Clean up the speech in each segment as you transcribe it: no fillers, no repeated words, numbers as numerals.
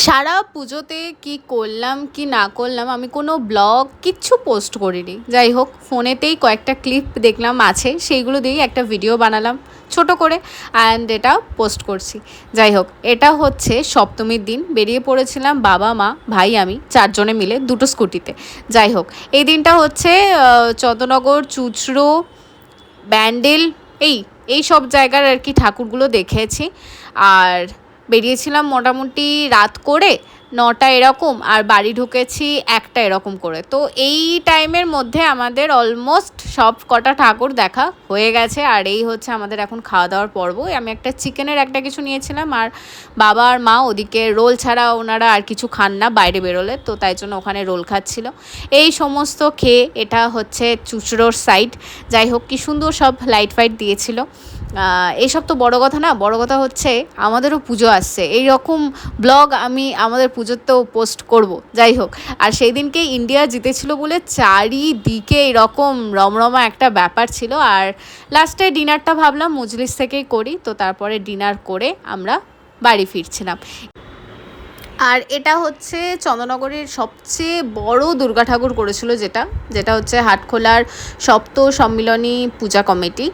সারা পুজোতে কি করলাম কি না করলাম আমি কোনো ব্লগ কিচ্ছু পোস্ট করিনি। যাই হোক, ফোনেতেই কয়েকটা ক্লিপ দেখলাম আছে, সেইগুলো দিয়েই একটা ভিডিও বানালাম ছোট করে, অ্যান্ড এটা পোস্ট করছি। যাই হোক, এটা হচ্ছে সপ্তমীর দিন বেরিয়ে পড়েছিলাম বাবা মা ভাই আমি চারজনে মিলে দুটো স্কুটিতে। যাই হোক, এই দিনটা হচ্ছে চন্দ্রনগর, চুঁচড়ো, ব্যান্ডেল, এই এই সব জায়গার আর কি ঠাকুরগুলো দেখেছি। আর বেরিয়েছিলাম মোটামুটি রাত করে 9টা এরকম, আর বাড়ি ঢুকেছি 1টা এরকম করে। তো এই টাইমের মধ্যে আমাদের অলমোস্ট সব কটা ঠাকুর দেখা হয়ে গেছে। আর এই হচ্ছে আমাদের এখন খাওয়া দাওয়ার পর্ব। আমি একটা চিকেনের একটা কিছু নিয়েছিলাম, আর বাবা আর মা ওদিকে রোল ছাড়া ওনারা আর কিছু খান না বাইরে বেরোলে, তো তাই জন্য ওখানে রোল খাচ্ছিল। এই সমস্ত খেয়ে, এটা হচ্ছে চুঁচড়োর সাইড। যাই হোক, কি সুন্দর সব লাইট ফাইট দিয়েছিল। এইসব তো বড় কথা না, বড় কথা হচ্ছে আমাদেরও পুজো আসছে, এই রকম ব্লগ আমি আমাদের পুজোতেও পোস্ট করব। যাই হোক, আর সেই দিনকে ইন্ডিয়া জিতেছিল বলে চারিদিকে এরকম রমরমা একটা ব্যাপার ছিল। আর লাস্টে ডিনারটা ভাবলাম মজলিস থেকেই করি, তো তারপরে ডিনার করে আমরা বাড়ি ফিরছিলাম। আর এটা হচ্ছে চন্দ্রনগরের সবচেয়ে বড় দুর্গা ঠাকুর করেছিল, যেটা যেটা হচ্ছে হাটখোলার সপ্ত সম্মিলনী পূজা কমিটি।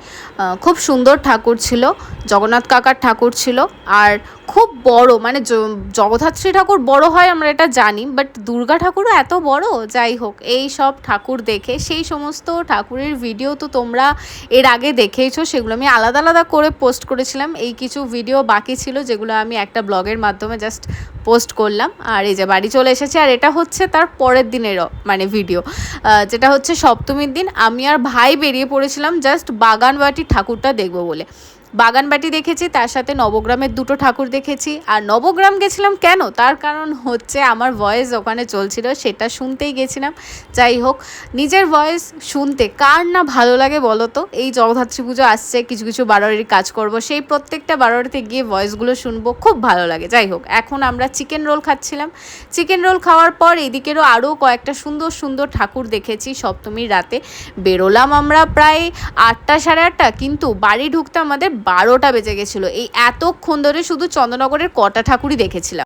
খুব সুন্দর ঠাকুর ছিল, জগন্নাথ কাকার ঠাকুর ছিল। আর খুব বড়, মানে জগদ্ধাত্রী ঠাকুর বড় হয় আমরা এটা জানি, বাট দুর্গা ঠাকুরও এত বড়। যাই হোক, এই সব ঠাকুর দেখে সেই সমস্ত ঠাকুরের ভিডিও তো তোমরা এর আগে দেখেইছো, সেগুলো আমি আলাদা আলাদা করে পোস্ট করেছিলাম। এই কিছু ভিডিও বাকি ছিল যেগুলো আমি একটা ব্লগের মাধ্যমে জাস্ট পোস্ট করলাম। আর এই যে বাড়ি চলে এসেছি, আর এটা হচ্ছে তার পরের দিনেরও মানে ভিডিও, যেটা হচ্ছে সপ্তমীর দিন আমি আর ভাই বেরিয়ে পড়েছিলাম জাস্ট বাগানবাটি ঠাকুরটা দেখবো বলে। বাগানবাটি দেখেছি, তার সাথে নবগ্রামের দুটো ঠাকুর দেখেছি। আর নবগ্রাম গেছিলাম কেন, তার কারণ হচ্ছে আমার ভয়েস ওখানে চলছিল, সেটা শুনতেই গেছিলাম। যাই হোক, নিজের ভয়েস শুনতে কার না ভালো লাগে বলো তো। এই জগদ্ধাত্রী পুজো আসছে, কিছু কিছু বারোয়ারির কাজ করব, সেই প্রত্যেকটা বারোয়ারিতে গিয়ে ভয়েসগুলো শুনবো, খুব ভালো লাগে। যাই হোক, এখন আমরা চিকেন রোল খাচ্ছিলাম। চিকেন রোল খাওয়ার পর এদিকেরও আরও কয়েকটা সুন্দর সুন্দর ঠাকুর দেখেছি। সপ্তমীর রাতে বেরোলাম আমরা প্রায় 8টা সাড়ে 8টা, কিন্তু বাড়ি ঢুকতে আমাদের 12টা বেজে গেছিলো। এই এতক্ষণ ধরে শুধু চন্দ্রনগরের কটা ঠাকুরই দেখেছিলাম।